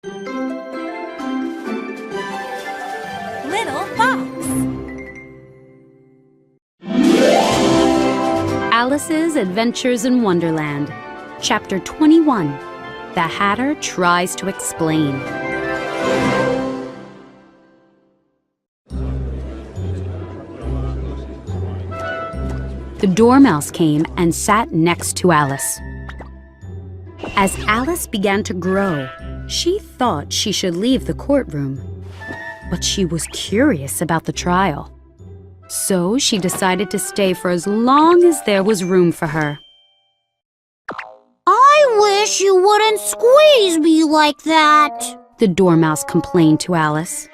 Little Fox. Alice's Adventures in Wonderland, Chapter 21. The Hatter Tries to Explain. The Dormouse came and sat next to Alice. As Alice began to grow, she thought she should leave the courtroom. But she was curious about the trial. So she decided to stay for as long as there was room for her. I wish you wouldn't squeeze me like that, The Dormouse complained to Alice.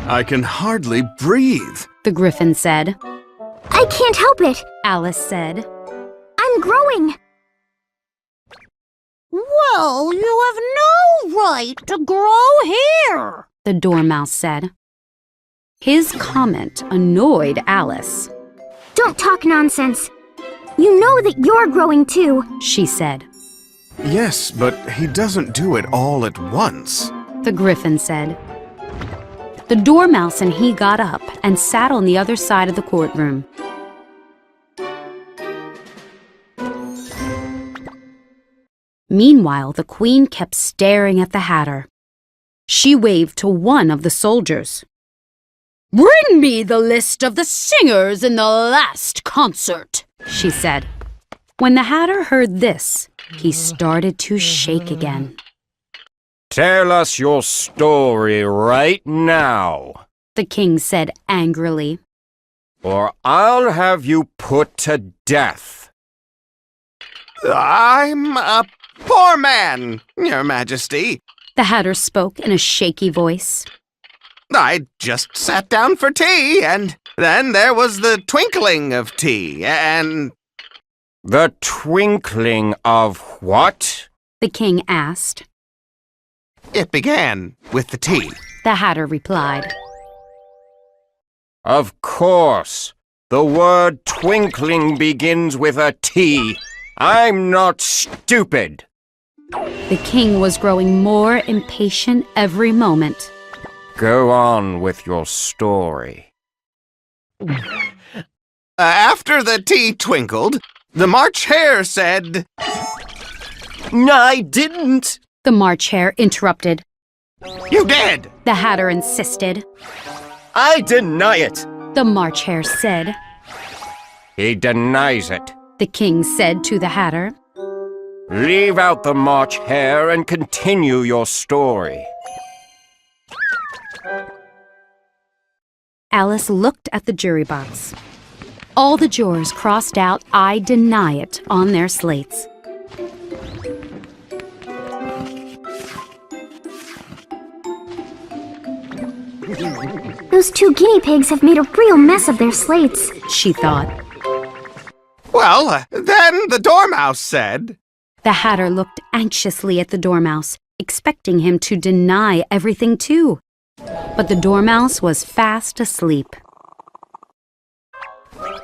I can hardly breathe. The Griffin said. I can't help it. Alice said. I'm growing. Well, you have no right to grow here, The Dormouse said. His comment annoyed Alice. Don't talk nonsense. You know that you're growing too, She said. Yes, but he doesn't do it all at once. The Griffin said. The Dormouse and he got up and sat on the other side of the courtroom. Meanwhile, the Queen kept staring at the Hatter. She waved to one of the soldiers. "Bring me the list of the singers in the last concert," she said. When the Hatter heard this, he started to shake again. Tell us your story right now, The King said angrily. or I'll have you put to death. I'm a poor man, Your Majesty. The Hatter spoke in a shaky voice. I just sat down for tea, and then there was the twinkling of tea, and... The twinkling of what? The King asked. It began with the tea. The Hatter replied. Of course. The word twinkling begins with a T. I'm not stupid. The King was growing more impatient every moment. Go on with your story. After the tea twinkled, the March Hare said... No, I didn't. The March Hare interrupted. You did! The Hatter insisted. I deny it. The March Hare said. He denies it. The King said to the Hatter. Leave out the March Hare and continue your story. Alice looked at the jury box. All the jurors crossed out "I deny it" on their slates. Those two guinea pigs have made a real mess of their slates, She thought. Well, then the Dormouse said... The Hatter looked anxiously at the Dormouse, expecting him to deny everything too. But the Dormouse was fast asleep.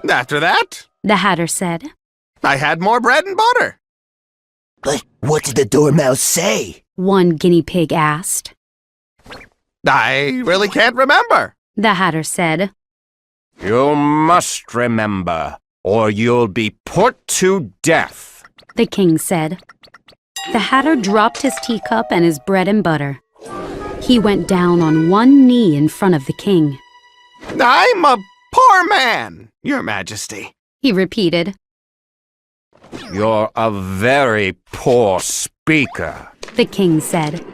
After that, The Hatter said. I had more bread and butter. But what did the Dormouse say? One guinea pig asked. I really can't remember. The Hatter said. You must remember, or you'll be put to death. The King said. The Hatter dropped his teacup and his bread and butter. He went down on one knee in front of the King. I'm a poor man, Your Majesty. He repeated. You're a very poor speaker. The King said.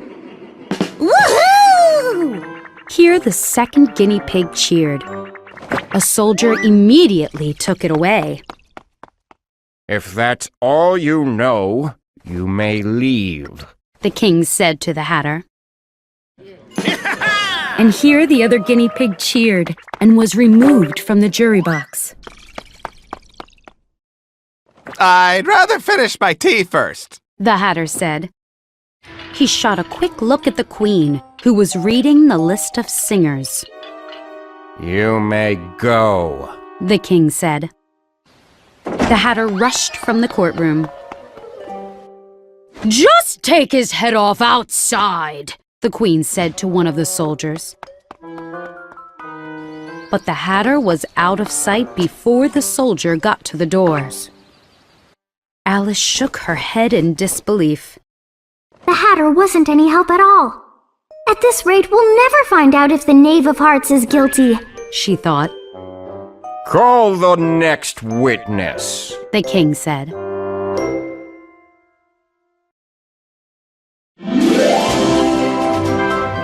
Woohoo! Here the second guinea pig cheered. A soldier immediately took it away. If that's all you know, you may leave. The King said to the Hatter. And here the other guinea pig cheered and was removed from the jury box. I'd rather finish my tea first. The Hatter said. He shot a quick look at the Queen, who was reading the list of singers. You may go. The King said. The Hatter rushed from the courtroom. Just Take his head off outside, the Queen said to one of the soldiers. But the Hatter was out of sight before the soldier got to the doors. Alice shook her head in disbelief. The Hatter wasn't any help at all. At this rate, we'll never find out if the Knave of Hearts is guilty, she thought. Call the next witness, The king said.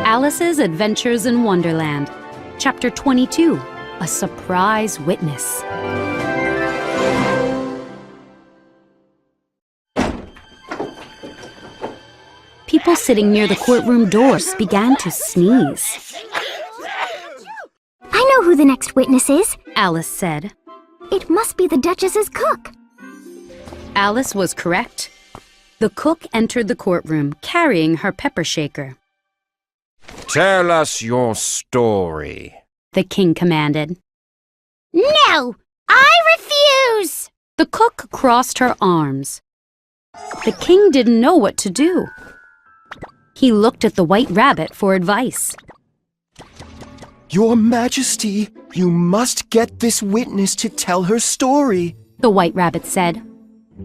Alice's Adventures in Wonderland, Chapter 22, A Surprise Witness. People sitting near the courtroom doors began to sneeze. I know who the next witness is. Alice said. It must be the Duchess's cook. Alice was correct. The cook entered the courtroom carrying her pepper shaker. Tell us your story, The king commanded. No! I refuse! The cook crossed her arms. The king didn't know what to do. He looked at the White Rabbit for advice. Your Majesty, you must get this witness to tell her story. The White Rabbit said.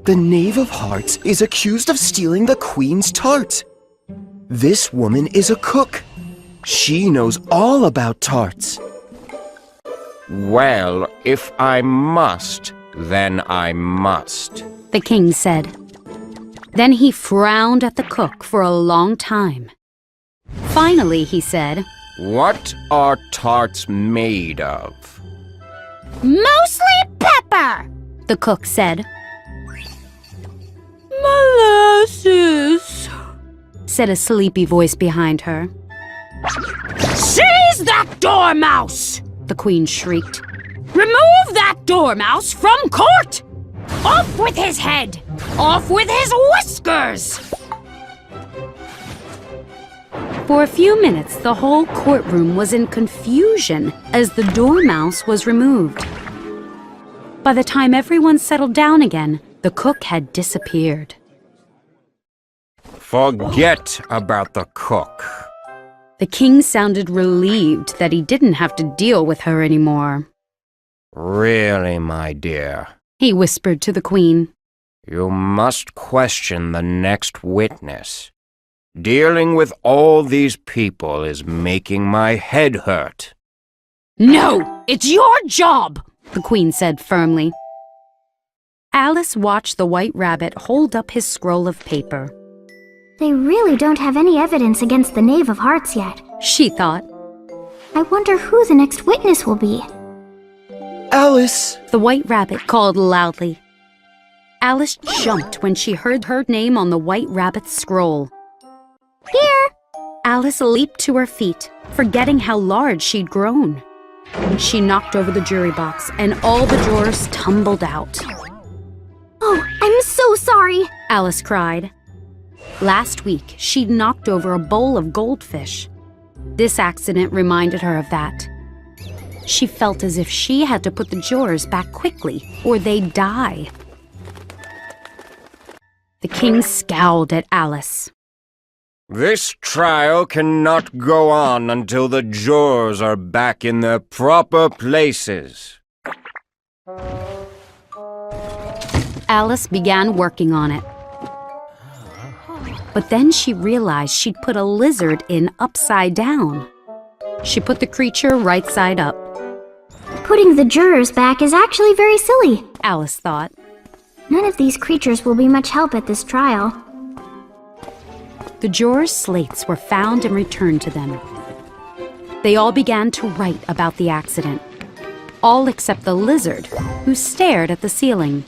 The Knave of Hearts is accused of stealing the Queen's tart. This woman is a cook. She knows all about tarts. Well, if I must, then I must, The king said. Then he frowned at the cook for a long time. Finally, he said, What are tarts made of? Mostly pepper! The cook said. Molasses, said a sleepy voice behind her. Seize that dormouse! The queen shrieked. Remove that dormouse from court! Off with his head! Off with his whiskers! For a few minutes, the whole courtroom was in confusion as the dormouse was removed. By the time everyone settled down again, the cook had disappeared. Forget about the cook. The king sounded relieved that he didn't have to deal with her anymore. Really, my dear, He whispered to the queen. you must question the next witness. Dealing with all these people is making my head hurt. No, it's your job, the queen said firmly. Alice watched the White Rabbit hold up his scroll of paper. They really don't have any evidence against the Knave of Hearts yet. She thought. I wonder who the next witness will be. Alice! The White Rabbit called loudly. Alice jumped when she heard her name on the White Rabbit's scroll. Here! Alice leaped to her feet, forgetting how large she'd grown. She knocked over the jury box, and all the drawers tumbled out. Oh, I'm so sorry! Alice cried. Last week, she'd knocked over a bowl of goldfish. This accident reminded her of that. She felt as if she had to put the drawers back quickly, or they'd die. The king scowled at Alice. This trial cannot go on until the jurors are back in their proper places. Alice began working on it. But then she realized she'd put a lizard in upside down. She put the creature right side up. Putting the jurors back is actually very silly. Alice thought. None of these creatures will be much help at this trial. The jurors' slates were found and returned to them. They all began to write about the accident, all except the lizard, who stared at the ceiling.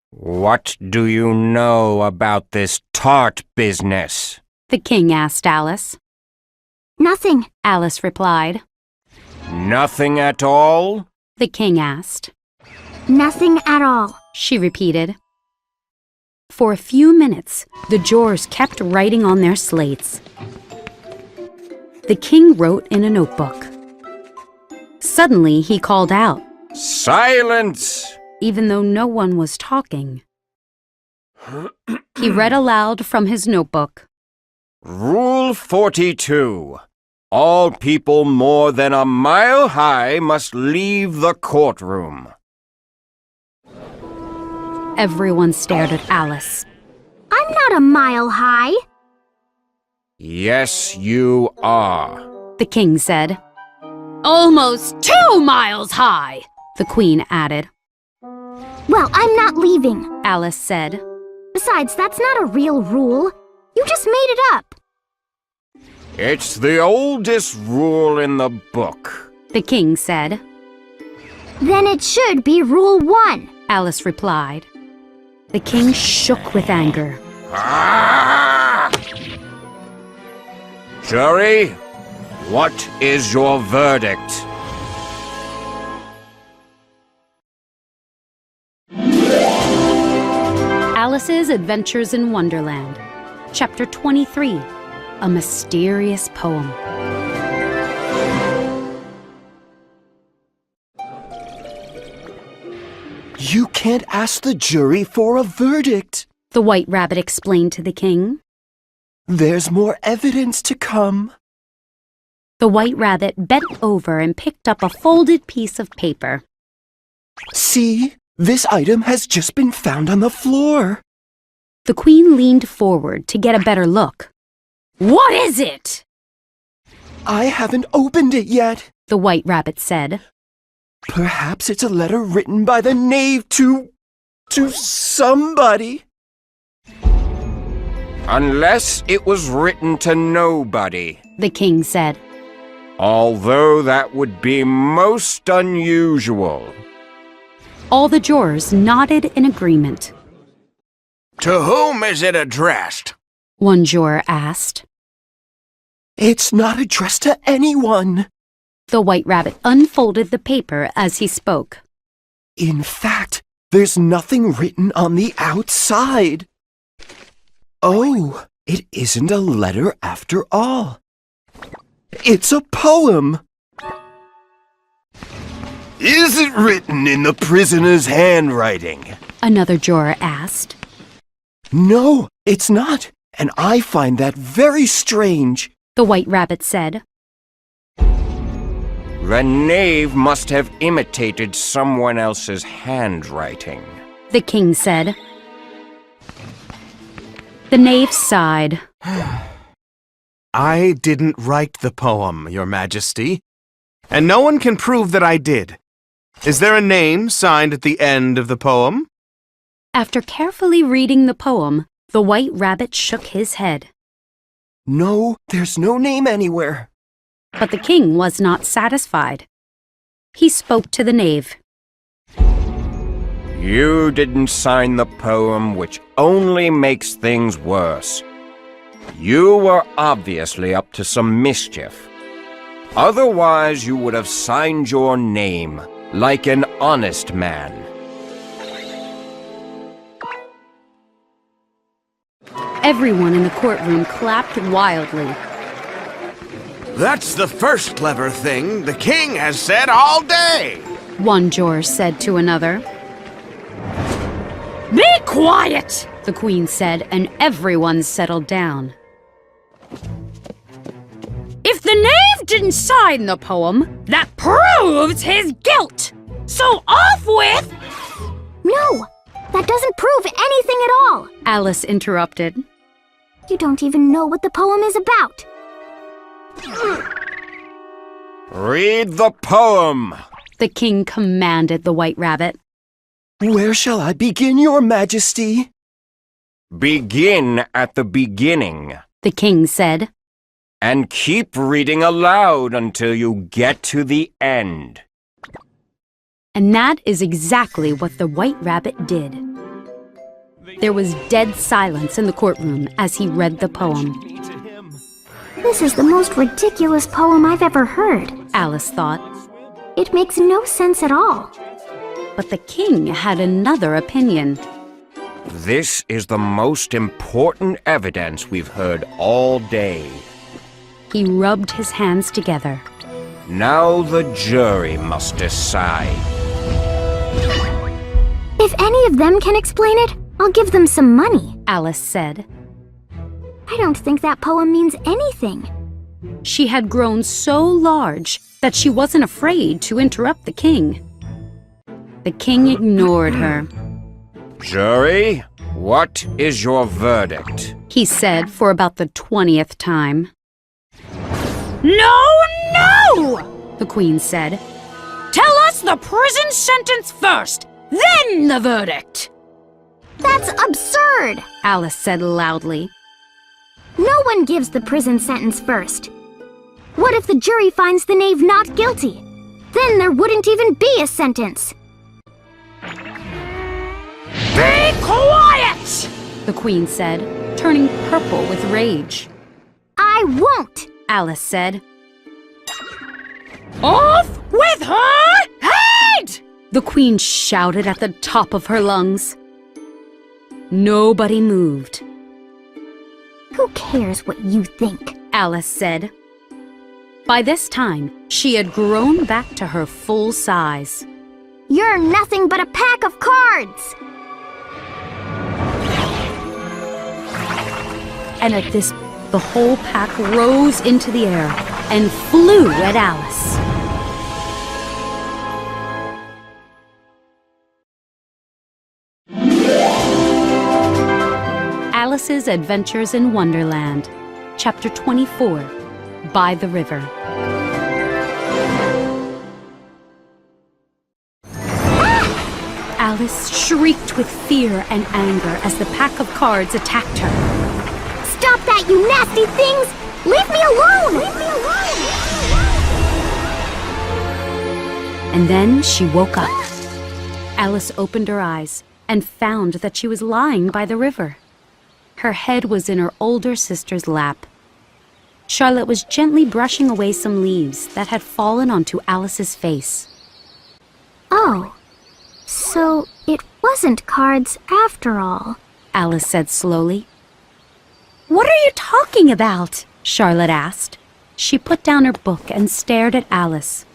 What do you know about this tart business? The king asked Alice. Nothing. Alice replied. Nothing at all? The king asked. Nothing at all. She repeated. For a few minutes, the jurors kept writing on their slates. The king wrote in a notebook. Suddenly, he called out, Silence! even though no one was talking. He read aloud from his notebook. Rule 42. All people more than a mile high must leave the courtroom. Everyone stared at Alice. I'm not a mile high. Yes, you are. The king said. Almost 2 miles high, the queen added. Well, I'm not leaving. Alice said. Besides, that's not a real rule. You just made it up. It's the oldest rule in the book. The king said. Then it should be Rule 1. Alice replied. The king shook with anger. Ah! Jury, what is your verdict? Alice's Adventures in Wonderland, Chapter 23, A Mysterious Poem. You can't ask the jury for a verdict. The White Rabbit explained to the king. There's more evidence to come. The White Rabbit bent over and picked up a folded piece of paper. See, this item has just been found on the floor. The queen leaned forward to get a better look. What is it? I haven't opened it yet. The White Rabbit said. Perhaps it's a letter written by the knave to somebody. Unless it was written to nobody. The king said. Although that would be most unusual. All the jurors nodded in agreement. To whom is it addressed? One juror asked. It's not addressed to anyone. The White Rabbit unfolded the paper as he spoke. In fact, there's nothing written on the outside. Oh, it isn't a letter after all. It's a poem. Is it written in the prisoner's handwriting? Another juror asked. No, it's not, and I find that very strange. The White Rabbit said. The knave must have imitated someone else's handwriting. The king said. The knave sighed. I didn't write the poem, Your Majesty, and no one can prove that I did. Is there a name signed at the end of the poem? After carefully reading the poem, the White Rabbit shook his head. No, there's no name anywhere. But the king was not satisfied. He spoke to the knave. You didn't sign the poem, which only makes things worse. You were obviously up to some mischief. Otherwise, you would have signed your name like an honest man. Everyone in the courtroom clapped wildly. That's the first clever thing the king has said all day. One juror said to another. Be quiet, the queen said, and everyone settled down. If the knave didn't sign the poem, that proves his guilt. So off with... No, that doesn't prove anything at all. Alice interrupted. You don't even know what the poem is about. Read the poem! The king commanded the White Rabbit. Where shall I begin, Your Majesty? Begin at the beginning. The king said. And keep reading aloud until you get to the end. And that is exactly what the White Rabbit did. There was dead silence in the courtroom as he read the poem. This is the most ridiculous poem I've ever heard. Alice thought. It makes no sense at all. But the king had another opinion. This is the most important evidence we've heard all day. He rubbed his hands together. Now the jury must decide. If any of them can explain it, I'll give them some money. Alice said. I don't think that poem means anything. She had grown so large that she wasn't afraid to interrupt the king. The king ignored her. Jury, what is your verdict? He said for about the 20th time. No, no! The queen said. Tell us the prison sentence first, then the verdict! That's absurd! Alice said loudly. No one gives the prison sentence first. What if the jury finds the knave not guilty? Then there wouldn't even be a sentence. Be quiet! The queen said, turning purple with rage. I won't! Alice said. Off with her head! The queen shouted at the top of her lungs. Nobody moved. Who cares what you think? Alice said. By this time, she had grown back to her full size. You're nothing but a pack of cards! And at this, the whole pack rose into the air and flew at Alice. Alice's Adventures in Wonderland, Chapter 24, By the River. Alice shrieked with fear and anger as the pack of cards attacked her. Stop that, you nasty things! Leave me alone! And then she woke up. Alice opened her eyes and found that she was lying by the river. Her head was in her older sister's lap. Charlotte was gently brushing away some leaves that had fallen onto Alice's face. Oh, so it wasn't cards after all. Alice said slowly. What are you talking about? Charlotte asked. She put down her book and stared at Alice.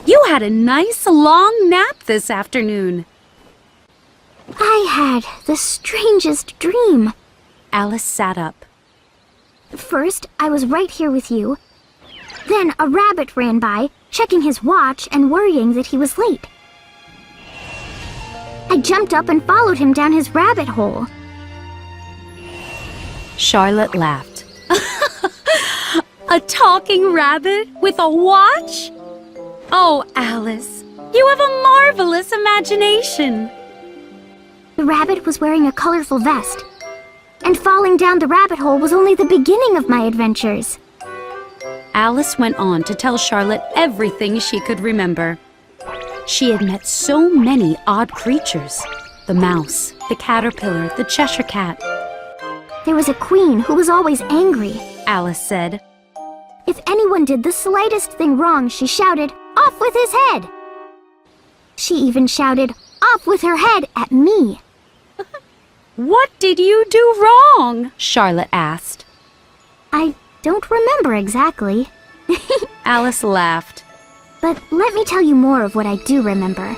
You had a nice long nap this afternoon. I had the strangest dream. Alice sat up. First, I was right here with you. Then a rabbit ran by, checking his watch and worrying that he was late. I jumped up and followed him down his rabbit hole. Charlotte laughed. A talking rabbit with a watch? Oh, Alice, you have a marvelous imagination. The rabbit was wearing a colorful vest. And falling down the rabbit hole was only the beginning of my adventures. Alice went on to tell Charlotte everything she could remember. She had met so many odd creatures. The mouse, the caterpillar, the Cheshire cat. There was a queen who was always angry. Alice said. If anyone did the slightest thing wrong, she shouted, "Off with his head!" She even shouted, "Off with her head!" at me. What did you do wrong? Charlotte asked. I don't remember exactly. Alice laughed. But let me tell you more of what I do remember.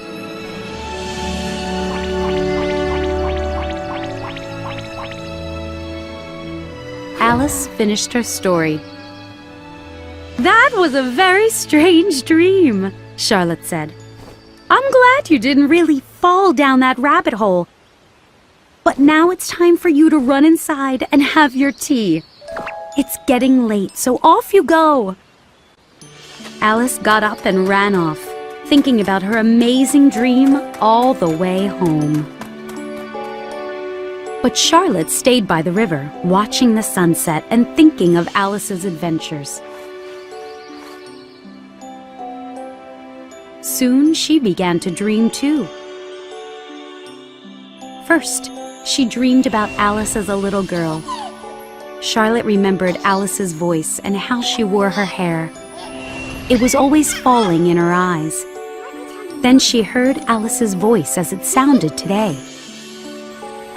Alice finished her story. That was a very strange dream, Charlotte said. I'm glad you didn't really fall down that rabbit hole. But now it's time for you to run inside and have your tea. It's getting late, so off you go. Alice got up and ran off, thinking about her amazing dream all the way home. But Charlotte stayed by the river, watching the sunset and thinking of Alice's adventures. Soon she began to dream too. First, she dreamed about Alice as a little girl. Charlotte remembered Alice's voice and how she wore her hair. It was always falling in her eyes. Then she heard Alice's voice as it sounded today.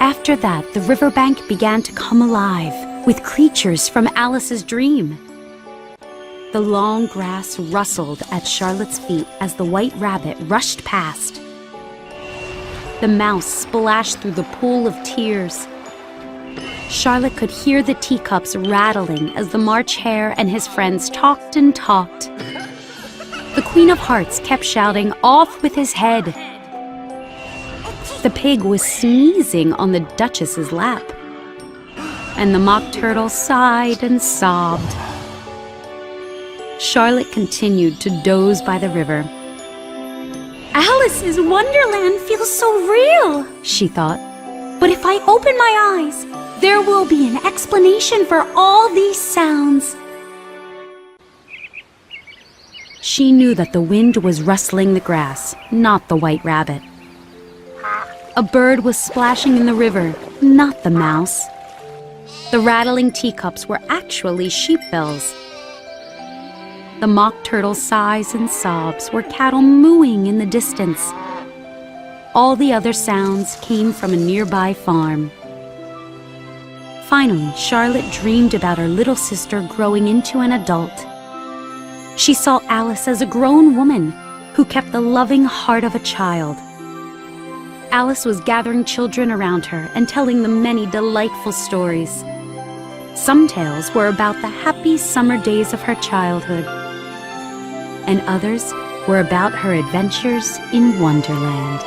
After that, the riverbank began to come alive with creatures from Alice's dream. The long grass rustled at Charlotte's feet as the white rabbit rushed past. The mouse splashed through the pool of tears. Charlotte could hear the teacups rattling as the March Hare and his friends talked and talked. The Queen of Hearts kept shouting, "Off with his head!" The pig was sneezing on the Duchess's lap, and the Mock Turtle sighed and sobbed. Charlotte continued to doze by the river. "Alice's Wonderland feels so real," she thought. "But if I open my eyes, there will be an explanation for all these sounds." She knew that the wind was rustling the grass, not the white rabbit. A bird was splashing in the river, not the mouse. The rattling teacups were actually sheep bells. The Mock Turtle's sighs and sobs were cattle mooing in the distance. All the other sounds came from a nearby farm. Finally, Charlotte dreamed about her little sister growing into an adult. She saw Alice as a grown woman who kept the loving heart of a child. Alice was gathering children around her and telling them many delightful stories. Some tales were about the happy summer days of her childhood, and others were about her adventures in Wonderland.